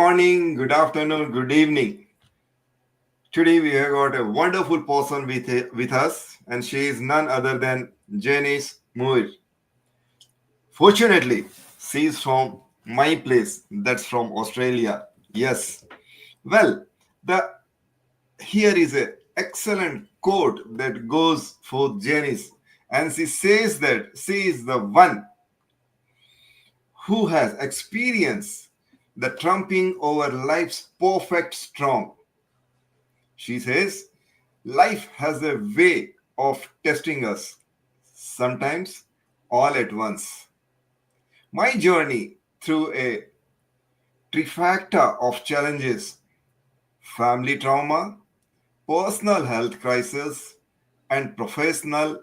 morning, good afternoon, good evening. Today we have got a wonderful person with us, and she is none other than Janice Muir. Fortunately, she is from my place, that's from Australia. Yes. Well, the here is a excellent quote that goes for Janice, and she says that she is the one who has experienced the trumping over life's perfect storm. She says, life has a way of testing us, sometimes all at once. My journey through a trifecta of challenges, family trauma, personal health crisis, and professional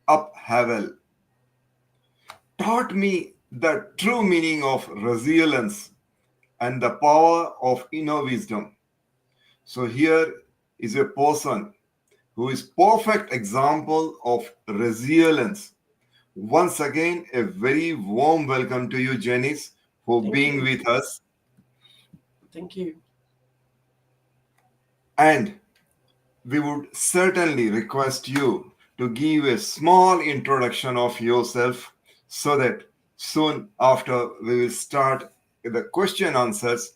upheaval, taught me the true meaning of resilience and the power of inner wisdom. So here is a person who is perfect example of resilience. Once again, a very warm welcome to you, Janice, for Thank being you. with us. Thank you. And we would certainly request you to give a small introduction of yourself so that soon after we will start the question answers.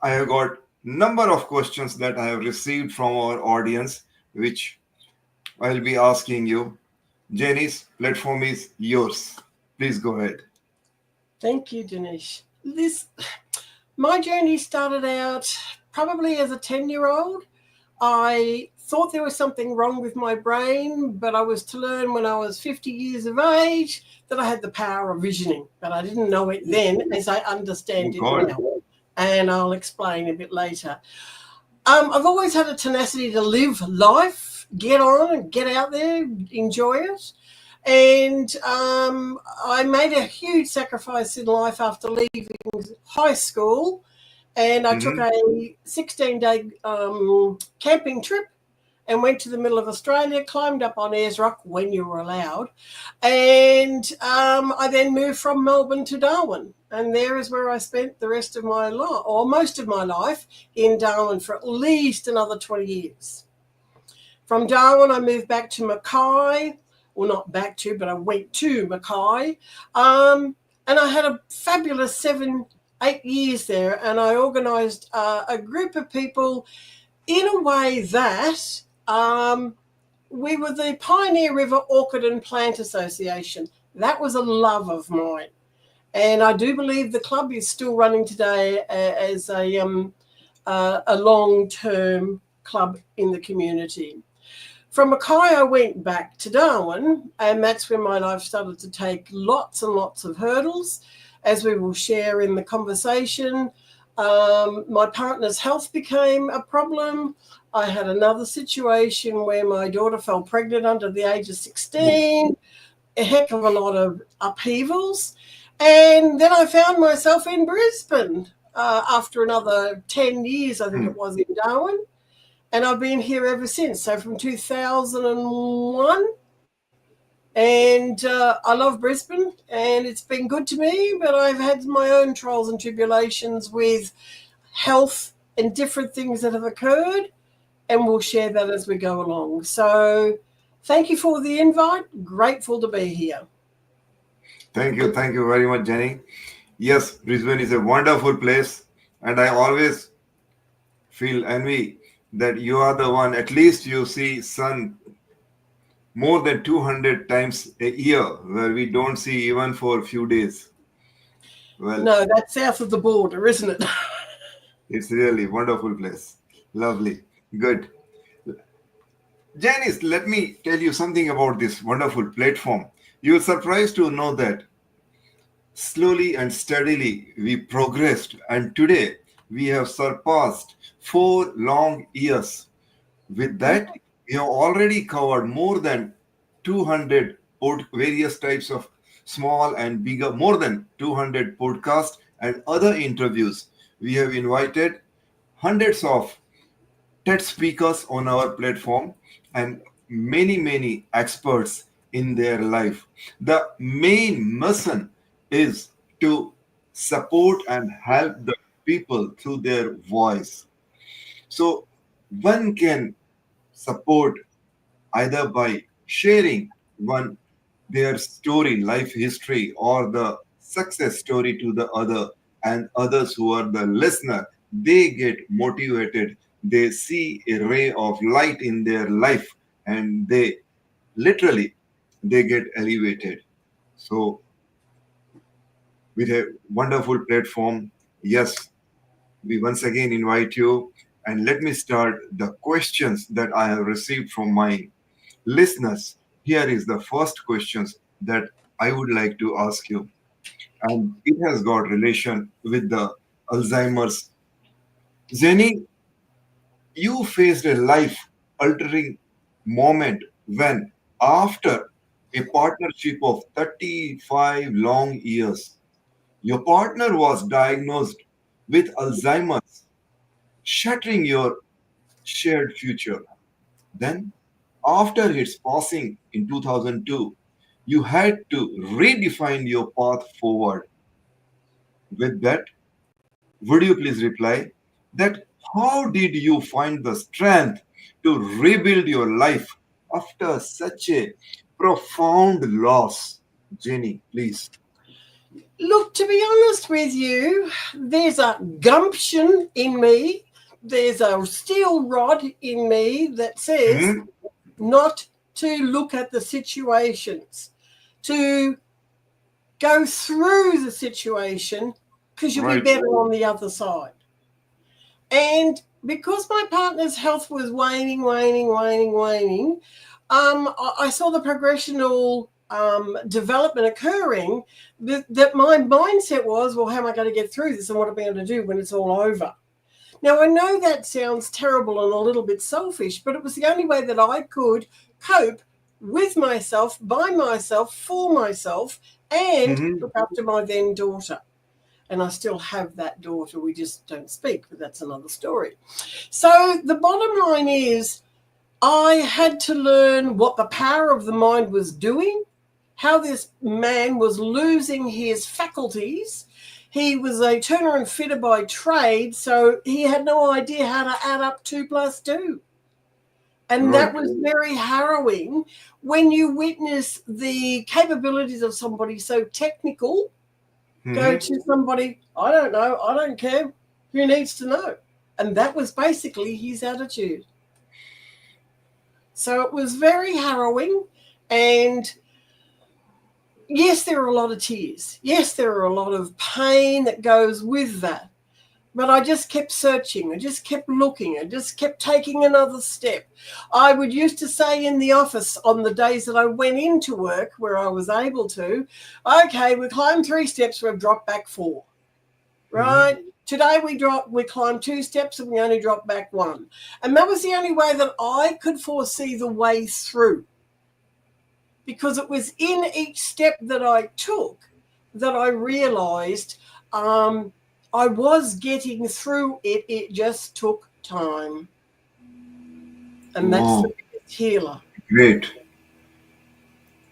I have got number of questions that I have received from our audience, which I'll be asking you. Janice, platform is yours. Please go ahead. Thank you, Dinesh. My journey started out probably as a 10-year-old. I thought there was something wrong with my brain, but I was to learn when I was 50 years of age that I had the power of visioning, but I didn't know it then as I Oh understand it God. now. And I'll explain a bit later. I've always had a tenacity to live life, get on and get out there, enjoy it. And I made a huge sacrifice in life after leaving high school. And I took Mm-hmm. a 16-day camping trip and went to the middle of Australia, climbed up on Ayers Rock when you were allowed. And I then moved from Melbourne to Darwin. And there is where I spent the rest of my life, or most of my life, in Darwin for at least another 20 years. From Darwin, I moved back to Mackay. Well, not back to, but I went to Mackay. And I had a fabulous 7, 8 years there. And I organised a group of people in a way that we were the Pioneer River Orchid and Plant Association. That was a love of mine. And I do believe the club is still running today as a long-term club in the community. From Mackay, I went back to Darwin, and that's where my life started to take lots and lots of hurdles, as we will share in the conversation. My partner's health became a problem. I had another situation where my daughter fell pregnant under the age of 16, a heck of a lot of upheavals. And then I found myself in Brisbane after another 10 years, I think it was, in Darwin. And I've been here ever since. So from 2001. And I love Brisbane, and it's been good to me, but I've had my own trials and tribulations with health and different things that have occurred, and we'll share that as we go along. So thank you for the invite. Grateful to be here. Thank you very much, Jenny. Yes, Brisbane is a wonderful place, and I always feel envy that you are the one. At least you see sun more than 200 times a year, where we don't see even for a few days. Well, No, that's south of the border, isn't it? it's really wonderful place. Lovely, good. Janice, let me tell you something about this wonderful platform. You're surprised to know that slowly and steadily we progressed, and today we have surpassed 4 long years. With that, we have already covered more than 200 various types of small and bigger, more than 200 podcasts and other interviews. We have invited hundreds of TED speakers on our platform and many experts in their life. The main mission is to support and help the people through their voice. So one can support either by sharing one their story, life history, or the success story to the other, and others who are the listener, they get motivated. They see a ray of light in their life, and they literally they get elevated. So with a wonderful platform, yes, we once again invite you, and let me start the questions that I have received from my listeners. Here is the first questions that I would like to ask you, and it has got relation with the Alzheimer's. Jenny, you faced a life altering moment when, after a partnership of 35 long years, your partner was diagnosed with Alzheimer's, shattering your shared future. Then, after its passing in 2002, you had to redefine your path forward. With that, would you please reply that how did you find the strength to rebuild your life after such a profound loss? Jenny, please. Look, to be honest with you, there's a gumption in me. There's a steel rod in me that says Hmm? not to look at the situations, to go through the situation because you'll be Right. better on the other side. And because my partner's health was waning, I saw the progressional development occurring that my mindset was, well, how am I going to get through this and what am I going to do when it's all over? Now, I know that sounds terrible and a little bit selfish, but it was the only way that I could cope with myself, by myself, for myself, and Hmm. look after my then daughter. And I still have that daughter. We just don't speak, but that's another story. So the bottom line is I had to learn what the power of the mind was doing, how this man was losing his faculties. He was a turner and fitter by trade, so he had no idea how to add up 2 plus 2. And Right. that was very harrowing when you witness the capabilities of somebody so technical go Hmm. to somebody, I don't know, I don't care, who needs to know? And that was basically his attitude. So it was very harrowing. And yes, there are a lot of tears. Yes, there are a lot of pain that goes with that. But I just kept searching. I just kept looking. I just kept taking another step. I would used to say in the office on the days that I went into work where I was able to, okay, we climbed 3 steps, we've dropped back 4. Hmm. Right? Today we climbed 2 steps and we only dropped back 1. And that was the only way that I could foresee the way through. Because it was in each step that I took that I realized I was getting through it. It just took time. And that's the Wow. biggest healer. Great.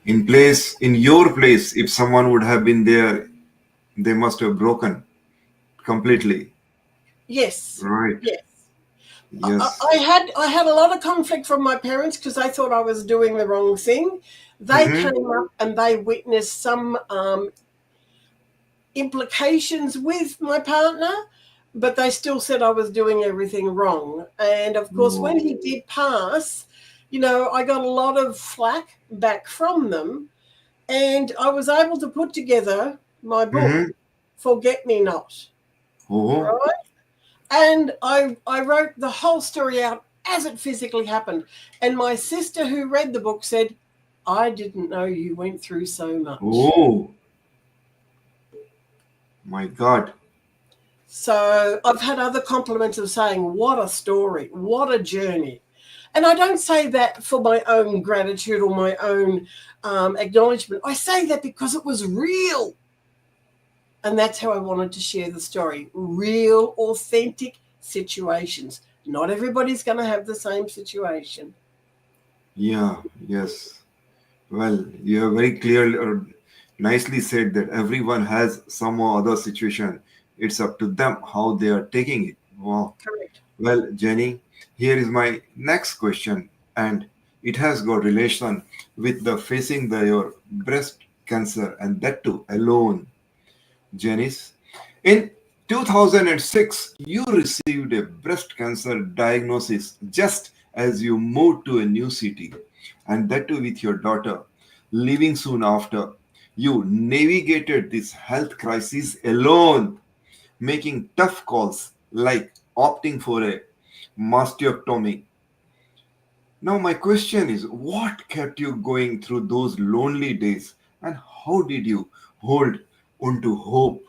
In your place, if someone would have been there, they must have broken completely. Yes. Right. Yes. Yes. I had a lot of conflict from my parents because they thought I was doing the wrong thing. They Hmm. came up and they witnessed some implications with my partner, but they still said I was doing everything wrong. And of course, when Wow. he did pass, I got a lot of flack back from them, and I was able to put together my book, Hmm. Forget Me Not, Oh. right? And I wrote the whole story out as it physically happened. And my sister who read the book said, I didn't know you went through so much. Oh. My God. So I've had other compliments of saying, what a story, what a journey. And I don't say that for my own gratitude or my own acknowledgement. I say that because it was real. And that's how I wanted to share the story. Real, authentic situations. Not everybody's going to have the same situation. Yeah. Yes. Well, you have very clearly or nicely said that everyone has some or other situation It's up to them how they are taking it. Wow. Correct. Well, Jenny, here is my next question, and it has got relation with the facing your breast cancer, and that too alone. Janice, in 2006, you received a breast cancer diagnosis just as you moved to a new city, and that too with your daughter. Leaving soon after, you navigated this health crisis alone, making tough calls like opting for a mastectomy. Now, my question is what kept you going through those lonely days, and how did you hold on to hope?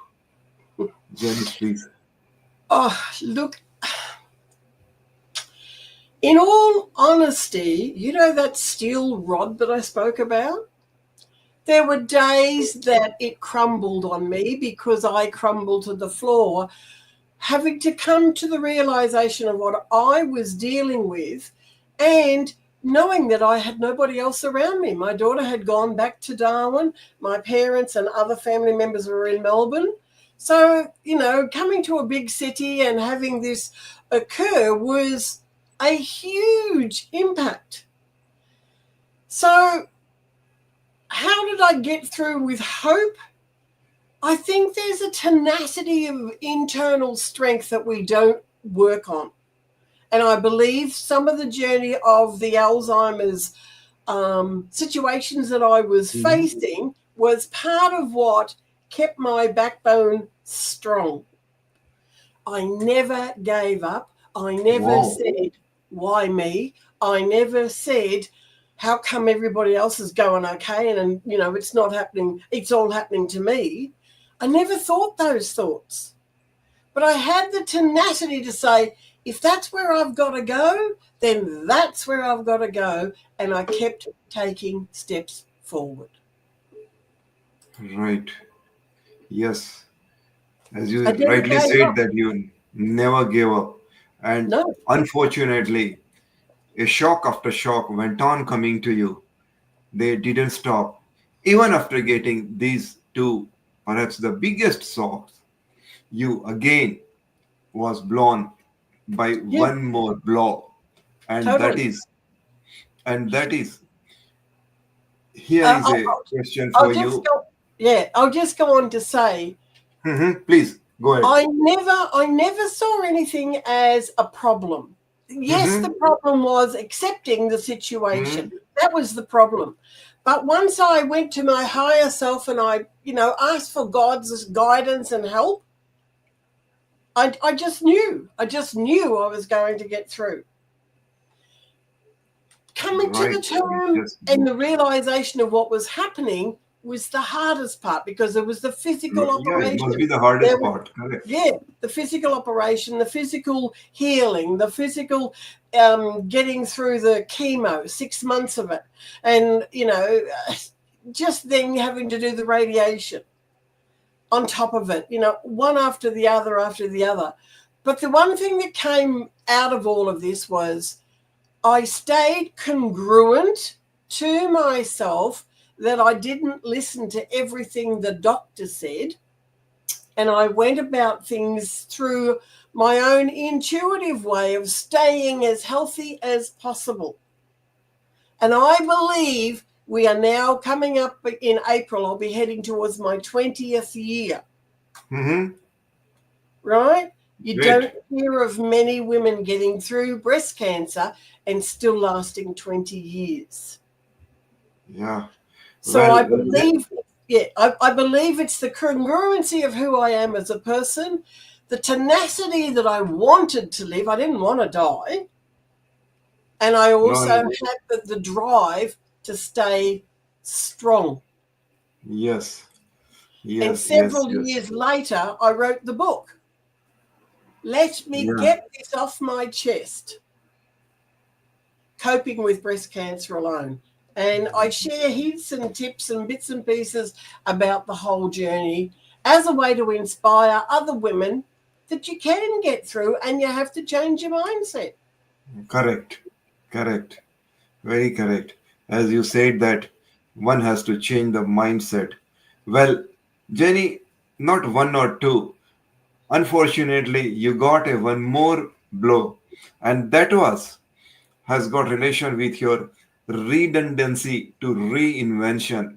Janice, please. Oh, look, in all honesty, you know that steel rod that I spoke about? There were days that it crumbled on me because I crumbled to the floor, having to come to the realization of what I was dealing with and knowing that I had nobody else around me. My daughter had gone back to Darwin. My parents and other family members were in Melbourne. So, coming to a big city and having this occur was a huge impact. So, how did I get through with hope? I think there's a tenacity of internal strength that we don't work on. And I believe some of the journey of the Alzheimer's situations that I was Mhm. facing was part of what kept my backbone strong. I never gave up. I never Wow. said, why me? I never said, how come everybody else is going okay and it's not happening, it's all happening to me. I never thought those thoughts. But I had the tenacity to say, if that's where I've got to go, then that's where I've got to go. And I kept taking steps forward. Right. Yes. As I you never rightly gave said, up. that you never gave up. And No. unfortunately, a shock after shock went on coming to you. They didn't stop. Even after getting these two, perhaps the biggest shocks, you again was blown by Yeah, one more blow. And that totally. is, and that is, here Uh, is I'll, a question I'll for just you. go. Yeah, I'll just go on to say Please go ahead. I never saw anything as a problem. Yes, the Mm-hmm. problem was accepting the Mm-hmm. situation. That was the problem. But once I went to my higher self and I, asked for God's guidance and help, I just knew. I just knew I was going to get through. Coming to Right. the You term just and the moved. realization of what was happening was the hardest part because it was the physical Yeah, it must operation. be the There hardest was, part. Correct. yeah, the physical operation, the physical healing, the physical getting through the chemo, 6 months of it, and just then having to do the radiation on top of it, one after the other after the other. But the one thing that came out of all of this was I stayed congruent to myself, that I didn't listen to everything the doctor said. And I went about things through my own intuitive way of staying as healthy as possible. And I believe we are now coming up in April. I'll be heading towards my 20th year, Mm-hmm. right? You Great. don't hear of many women getting through breast cancer and still lasting 20 years. Yeah. So I Well, believe, yeah, I believe it's the congruency of who I am as a person, the tenacity that I wanted to live. I didn't want to die. And I no, also no. had the drive to stay strong. Yes. And Yes. Yes. several Yes. years later, I wrote the book. Let me Yeah. get this off my chest. Coping with breast cancer alone. And I share hints and tips and bits and pieces about the whole journey as a way to inspire other women that you can get through, and you have to change your mindset. Correct. Correct. Very correct. As you said that one has to change the mindset. Well, Jenny, not one or two. Unfortunately, you got a one more blow, and that was has got relation with your redundancy to reinvention.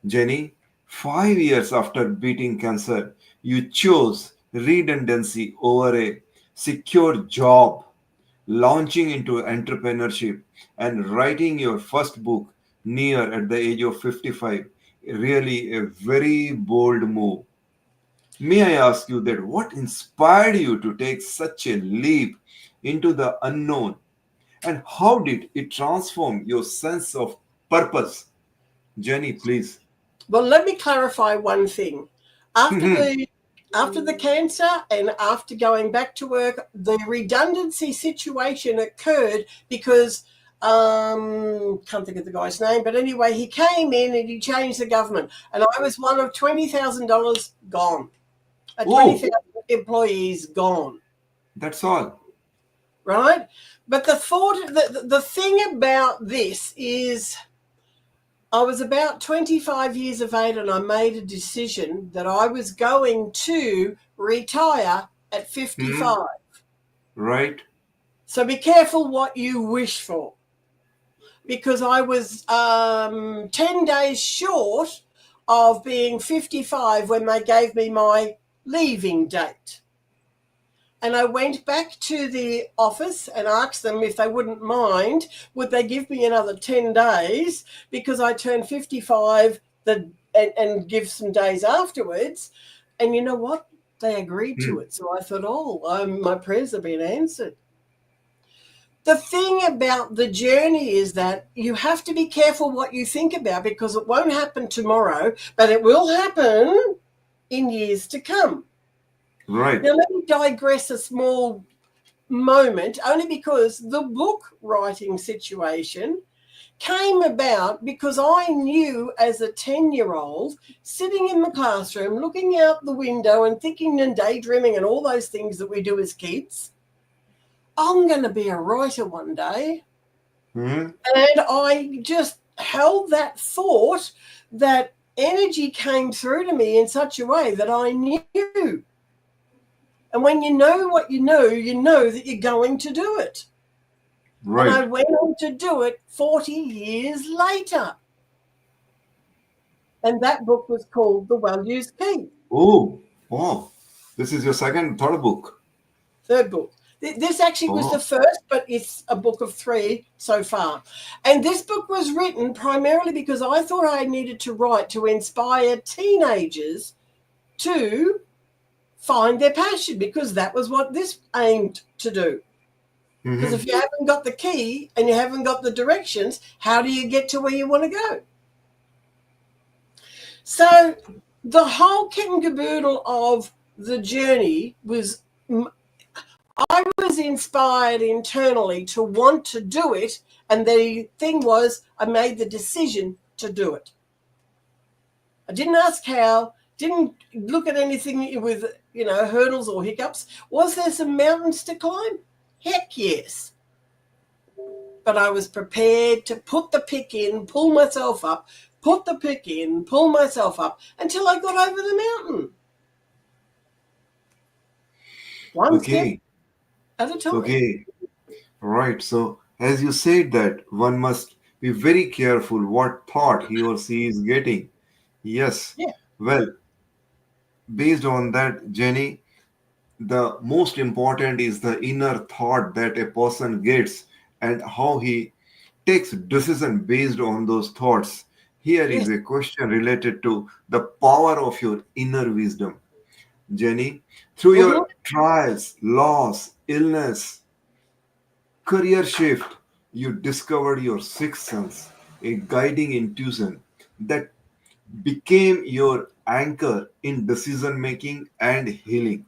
Jenny, 5 years after beating cancer, you chose redundancy over a secure job, launching into entrepreneurship and writing your first book near at the age of 55. Really a very bold move. May I ask you that what inspired you to take such a leap into the unknown, and how did it transform your sense of purpose? Jenny, please. Well, let me clarify one thing. After the after the cancer and after going back to work, the redundancy situation occurred because can't think of the guy's name, but anyway, he came in and he changed the government, and I was one of $20,000 gone. 20,000 Oh, employees gone, that's all. right? But the thing about this is I was about 25 years of age and I made a decision that I was going to retire at Hmm. 55. Right? So be careful what you wish for, because I was 10 days short of being 55 when they gave me my leaving date. And I went back to the office and asked them if they wouldn't mind, would they give me another 10 days because I turned 55 and give some days afterwards. And you know what? They agreed to Hmm. it. So I thought, my prayers have been answered. The thing about the journey is that you have to be careful what you think about, because it won't happen tomorrow, but it will happen in years to come. Right. Now, let me digress a small moment, only because the book writing situation came about because I knew as a 10-year-old sitting in the classroom looking out the window and thinking and daydreaming and all those things that we do as kids, I'm going to be a writer one day. Hmm. And I just held that thought. That energy came through to me in such a way that I knew. And when you know that you're going to do it. And I Right. went on to do it 40 years later. And that book was called The Well-Used Key. Oh, oh. This is your second, third book. Third book. This actually was the Oh. first, but it's a book of 3 so far. And this book was written primarily because I thought I needed to write to inspire teenagers to find their passion, because that was what this aimed to do. Because Hmm. if you haven't got the key and you haven't got the directions, how do you get to where you want to go? So the whole kit and caboodle of the journey was, I was inspired internally to want to do it. And the thing was, I made the decision to do it. I didn't ask how, didn't look at anything with, hurdles or hiccups. Was there some mountains to climb? Heck yes. But I was prepared to put the pick in, pull myself up, put the pick in, pull myself up until I got over the mountain. One step Okay. at a time. Okay. Right. So, as you said that one must be very careful what thought he or she is getting. Yes. Yeah. Well, based on that, Jenny, the most important is the inner thought that a person gets and how he takes decision based on those thoughts. Here is Yes. a question related to the power of your inner wisdom. Jenny, through Mm-hmm. your trials, loss, illness, career shift, you discovered your sixth sense, a guiding intuition that became your anchor in decision making and healing.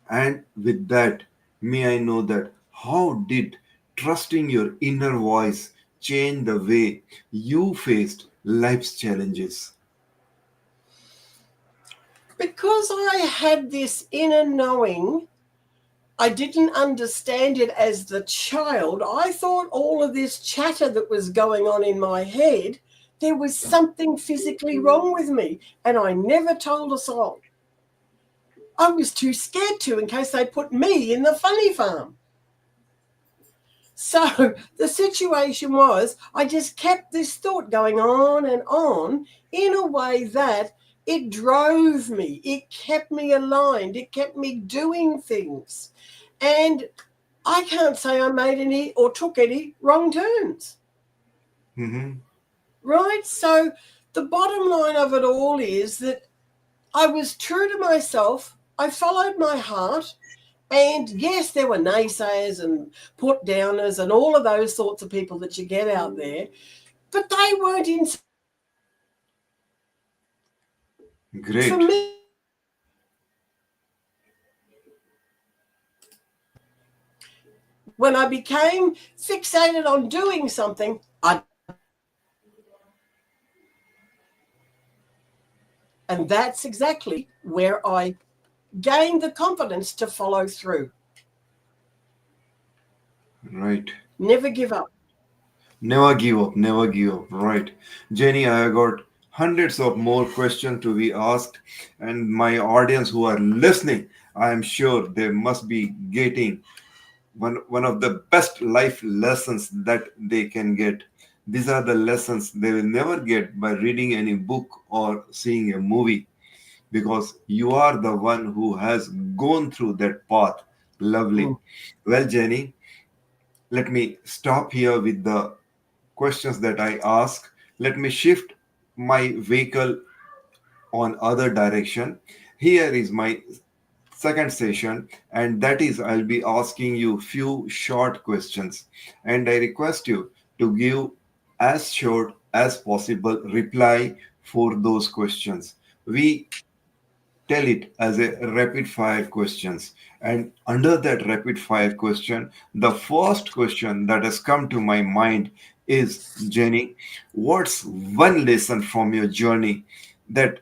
And with that, may I know that how did trusting your inner voice change the way you faced life's challenges? Because I had this inner knowing, I didn't understand it as the child. I thought all of this chatter that was going on in my head, there was something physically wrong with me. And I never told a soul. I was too scared to in case they put me in the funny farm. So the situation was, I just kept this thought going on and on in a way that it drove me. It kept me aligned. It kept me doing things. And I can't say I made any or took any wrong turns. Mm-hmm. Right? So the bottom line of it all is that I was true to myself. I followed my heart. And yes, there were naysayers and put downers and all of those sorts of people that you get out there, but they weren't in for Great. me. When I became fixated on doing something, and that's exactly where I gained the confidence to follow through. Right. Never give up. Never give up. Never give up. Right. Jenny, I have got hundreds of more questions to be asked, and my audience who are listening, I am sure they must be getting one of the best life lessons that they can get. These are the lessons they will never get by reading any book or seeing a movie, because you are the one who has gone through that path. Lovely. Mm. Well, Jenny, let me stop here with the questions that I ask. Let me shift my vehicle on other direction. Here is my second session, and that is I'll be asking you few short questions, and I request you to give as short as possible reply for those questions. We tell it as a rapid fire questions, and under that rapid fire question, the first question that has come to my mind is, Jenny, what's one lesson from your journey that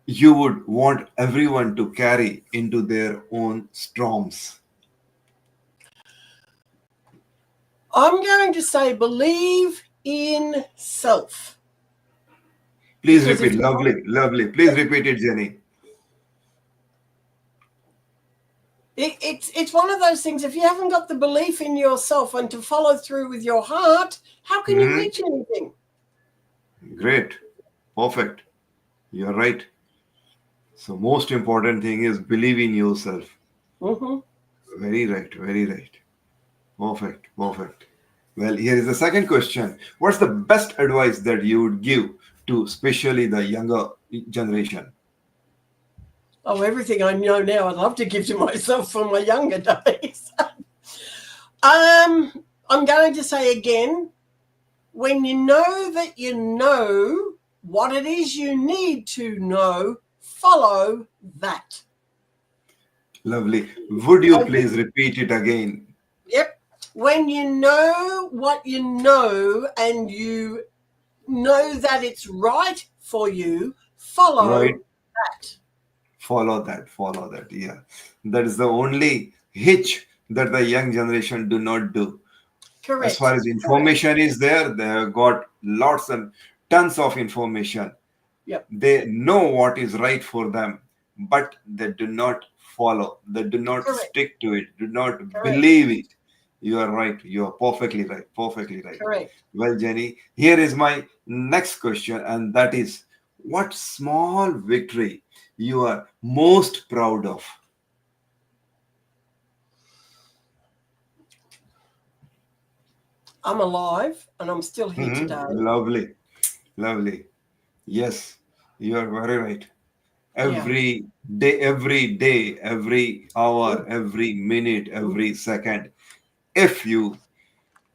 you would want everyone to carry into their own storms? I'm going to say believe in self. Please Because repeat. if you Lovely, lovely. Please repeat it, Jenny. it's one of those things, if you haven't got the belief in yourself and to follow through with your heart, how can you Mhm. reach anything? Great. Perfect. You're right. So most important thing is believe in yourself. Mm-hmm. Very right. Very right. Perfect. Perfect. Well, here is the second question. What's the best advice that you would give to especially the younger generation? Oh, everything I know now I'd love to give to myself from my younger days. I'm going to say again, when you know that you know what it is you need to know, follow that. Lovely. Would you Okay. please repeat it again? Yep. When you know what you know and you know that it's right for you, Right. follow that. Follow that. Follow that. Yeah. That is the only hitch that the young generation do not do. As far Correct. as Correct. information is there, they have got lots and tons of information. Yep. They know what is right for them, but they do not follow. They do not Correct. stick to it, do not Correct. believe it. You are right. You are perfectly right. Perfectly right. Correct. Well, Jenny, here is my next question, and that is, what small victory you are most proud of? I'm alive and I'm still here Mhm. today. Lovely. Lovely. Yes, you are very right. Yeah. Every day, every hour, Mm, every minute, mm, every second, if you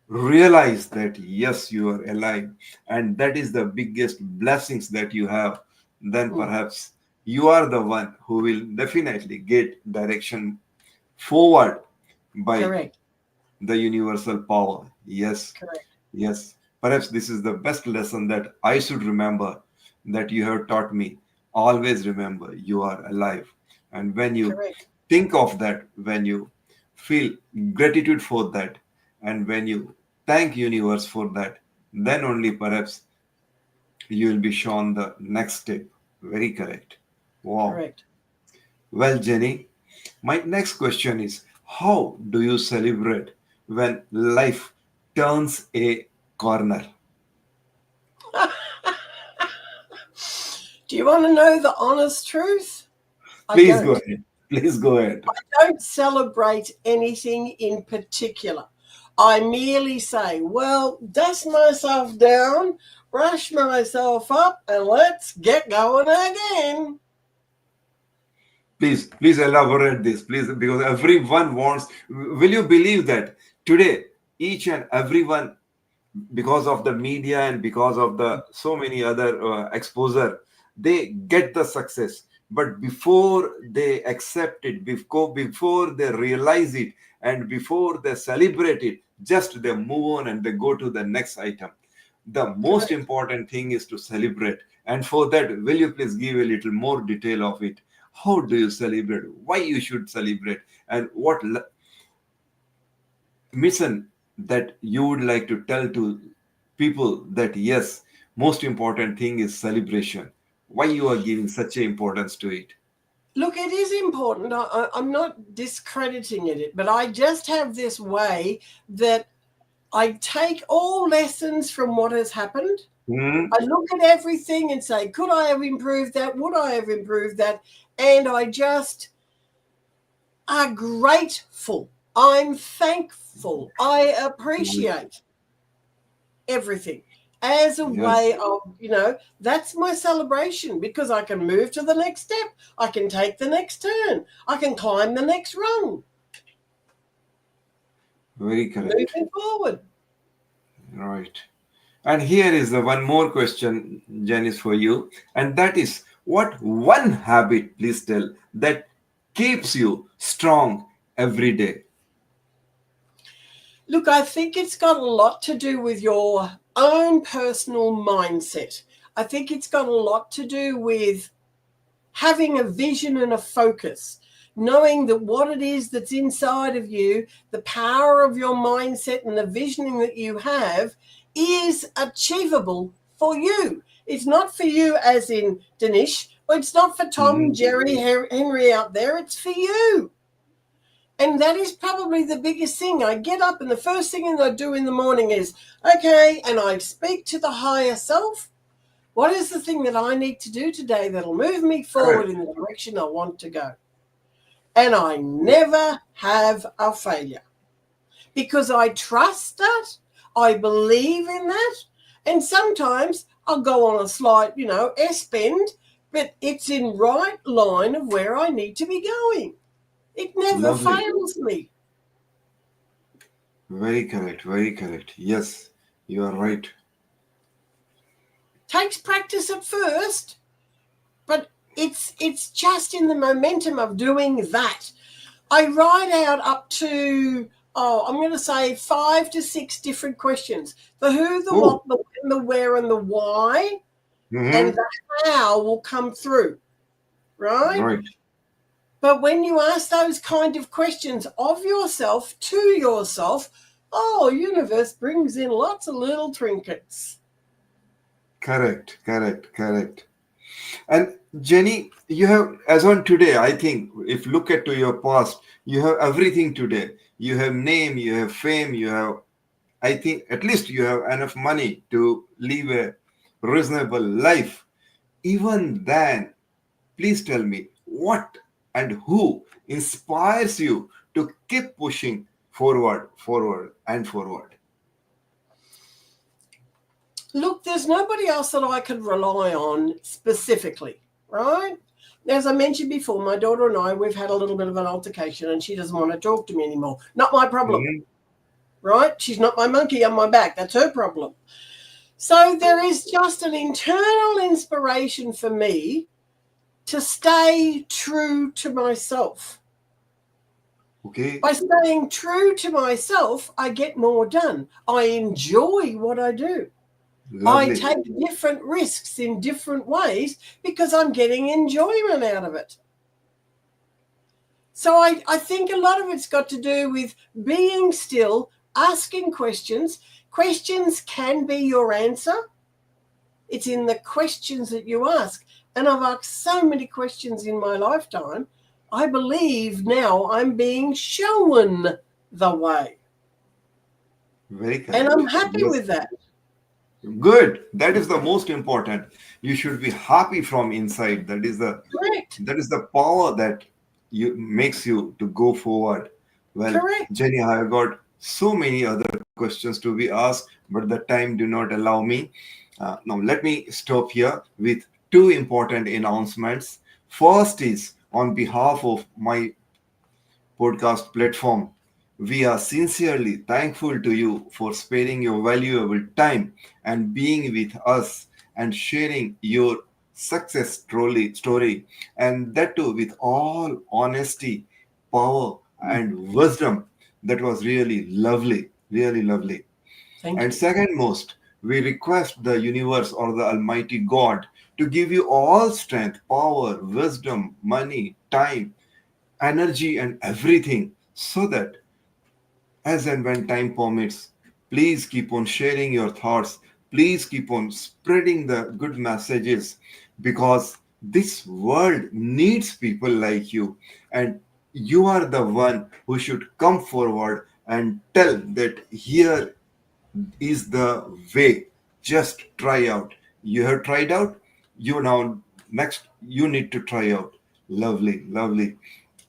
realize that yes, you are alive, and that is the biggest blessings that you have, then mm. perhaps you are the one who will definitely get direction forward by Correct. the universal power. Yes. Correct. Yes, perhaps this is the best lesson that I should remember, that you have taught me. Always remember you are alive. And when you Correct. think of that, when you feel gratitude for that, and when you thank universe for that, then only perhaps you will be shown the next step. Very correct. Wow. Correct. Well, Jenny, my next question is, how do you celebrate when life turns a corner? Do you want to know the honest truth? I Please go don't. ahead. Please go ahead. Don't celebrate anything in particular. I merely say, well, dust myself down, brush myself up, and let's get going again. Please elaborate this, please, because everyone wants. Will you believe that today, each and everyone, because of the media and because of the so many other exposure, they get the success, but before they accept it, before they realize it, and before they celebrate it, just they move on and they go to the next item. The most Correct. important thing is to celebrate, and for that, will you please give a little more detail of it? How do you celebrate, why you should celebrate, and what mission that you would like to tell to people that yes, most important thing is celebration, why you are giving such a importance to it? Look, it is important. I'm not discrediting it, but I just have this way that I take all lessons from what has happened. Hmm. I look at everything and say, could I have improved that? Would I have improved that? And I just are grateful. I'm thankful. I appreciate everything as a Yes, way of, that's my celebration because I can move to the next step. I can take the next turn. I can climb the next rung, very correct. moving forward. Right. And here is the one more question, Janice, for you, and that is, what one habit, please tell, that keeps you strong every day? Look, I think it's got a lot to do with your own personal mindset. I think it's got a lot to do with having a vision and a focus, knowing that what it is that's inside of you, the power of your mindset and the visioning that you have is achievable for you. It's not for you as in Dinesh, or it's not for Tom, Mhm. Jerry, Henry out there. It's for you. And that is probably the biggest thing. I get up and the first thing that I do in the morning is, okay, and I speak to the higher self. What is the thing that I need to do today that'll move me forward Correct. in the direction I want to go? And I never have a failure because I trust that, I believe in that, and sometimes I'll go on a slight, S-bend, but it's in right line of where I need to be going. It never Lovely. fails me. Very correct. Very correct. Yes, you are right. Takes practice at first, but it's just in the momentum of doing that. I write out up to, I'm going to say 5 to 6 different questions. The who, the Oh. what, the when, the where, and the why, and Mhm. the how will come through, right? Right. But when you ask those kind of questions of yourself to yourself, universe brings in lots of little trinkets. Correct. Correct. Correct. And Jenny, you have, as on today, I think, if look at to your past, you have everything today. You have name, you have fame, you have, I think, at least you have enough money to live a reasonable life. Even then, please tell me what and who inspires you to keep pushing forward, forward, and forward. Look, there's nobody else that I could rely on specifically, right? As I mentioned before, my daughter and I, we've had a little bit of an altercation and she doesn't want to talk to me anymore. Not my problem, Mhm. right? She's not my monkey on my back. That's her problem. So there is just an internal inspiration for me to stay true to myself. Okay, By staying true to myself, I get more done. I enjoy what I do. I lovely. take different risks in different ways because I'm getting enjoyment out of it. So I think a lot of it's got to do with being still, asking questions. Questions can be your answer. It's in the questions that you ask. And I've asked so many questions in my lifetime I believe now I'm being shown the way. Very And I'm correct. happy Yes. with that. Good. That is the most important. You should be happy from inside. Correct. That is the power that you makes you to go forward. Well, Correct. Jenny, I have got so many other questions to be asked, but the time do not allow me. Now let me stop here with two important announcements. First is on behalf of my podcast platform. We are sincerely thankful to you for sparing your valuable time and being with us and sharing your story, and that too with all honesty, power, and wisdom. That was really lovely, really lovely. Thank And you. second most, we request the universe or the Almighty God to give you all strength, power, wisdom, money, time, energy, and everything, so that as and when time permits, please keep on sharing your thoughts. Please keep on spreading the good messages, because this world needs people like you. And you are the one who should come forward and tell that here is the way. Just try out. You have tried out. You now, next, you need to try out. Lovely, lovely.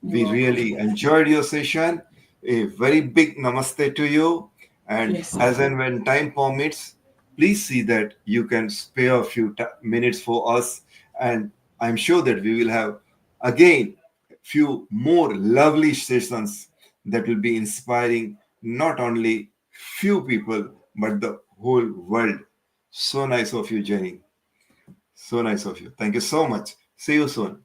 You're We welcome. really enjoyed your session. A very big namaste to you. And Yes. as and when time permits, please see that you can spare a few minutes for us. And I'm sure that we will have again few more lovely sessions that will be inspiring not only few people but the whole world. So nice of you, Jenny. So nice of you. Thank you so much. See you soon.